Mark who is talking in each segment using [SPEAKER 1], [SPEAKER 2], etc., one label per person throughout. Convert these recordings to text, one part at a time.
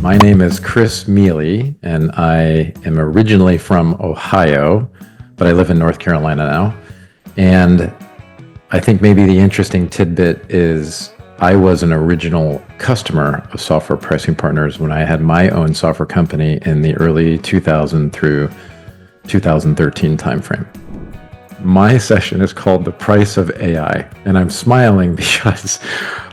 [SPEAKER 1] My name is Chris Mele, and I am originally from Ohio, but I live in North Carolina now. And I think maybe the interesting tidbit is I was an original customer of Software Pricing Partners when I had my own software company in the early 2000 through 2013 timeframe. My session is called The Price of AI, and I'm smiling because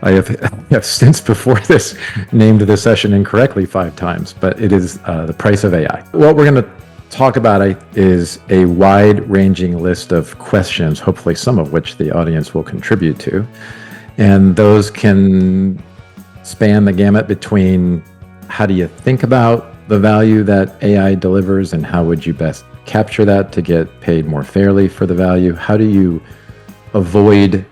[SPEAKER 1] I have since before this named the session incorrectly 5 times, but it is The Price of AI. What we're going to talk about is a wide-ranging list of questions, hopefully some of which the audience will contribute to, and those can span the gamut between how do you think about the value that AI delivers and how would you best capture that to get paid more fairly for the value? How do you avoid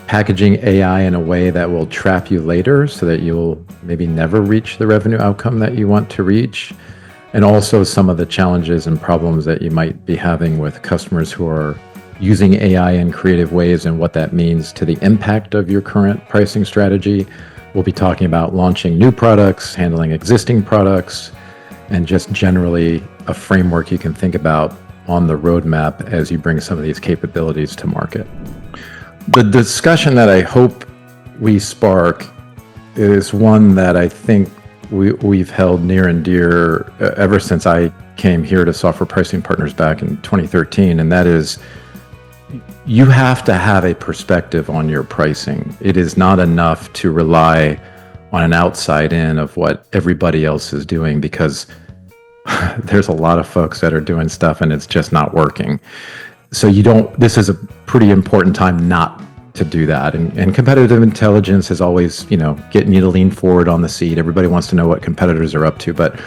[SPEAKER 1] packaging AI in a way that will trap you later so that you'll maybe never reach the revenue outcome that you want to reach? And also some of the challenges and problems that you might be having with customers who are using AI in creative ways and what that means to the impact of your current pricing strategy. We'll be talking about launching new products, handling existing products, and just generally a framework you can think about on the roadmap as you bring some of these capabilities to market. The discussion that I hope we spark is one that I think we've held near and dear ever since I came here to Software Pricing Partners back in 2013, and that is you have to have a perspective on your pricing. It is not enough to rely on an outside in of what everybody else is doing, because there's a lot of folks that are doing stuff and it's just not working. So this is a pretty important time not to do that. And competitive intelligence is always, getting you to lean forward on the seat. Everybody wants to know what competitors are up to, but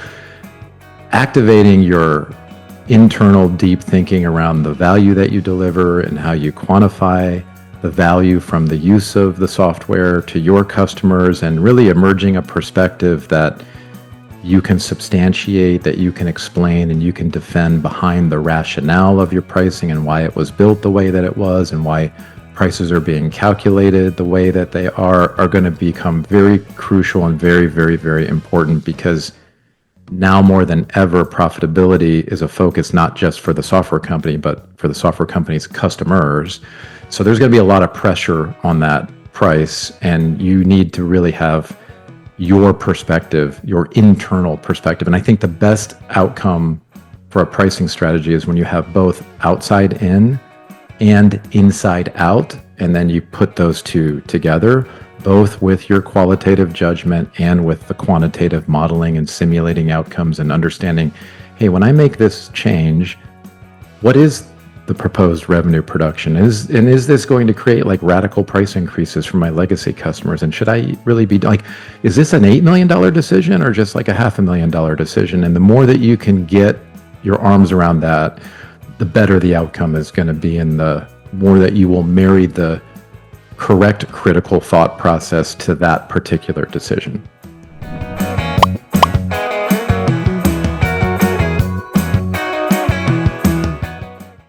[SPEAKER 1] activating your internal deep thinking around the value that you deliver and how you quantify the value from the use of the software to your customers, and really emerging a perspective that you can substantiate, that you can explain, and you can defend behind the rationale of your pricing and why it was built the way that it was and why prices are being calculated the way that they are going to become very crucial and very, very, very important, because now more than ever, profitability is a focus not just for the software company, but for the software company's customers. So there's going to be a lot of pressure on that price, and you need to really have your perspective, your internal perspective. And I think the best outcome for a pricing strategy is when you have both outside in and inside out, and then you put those two together, both with your qualitative judgment and with the quantitative modeling and simulating outcomes and understanding, hey, when I make this change, what is the proposed revenue production? Is this going to create like radical price increases for my legacy customers? And should I really be like, is this an $8 million decision or just like a $500,000 decision? And the more that you can get your arms around that, the better the outcome is going to be, and the more that you will marry the correct critical thought process to that particular decision.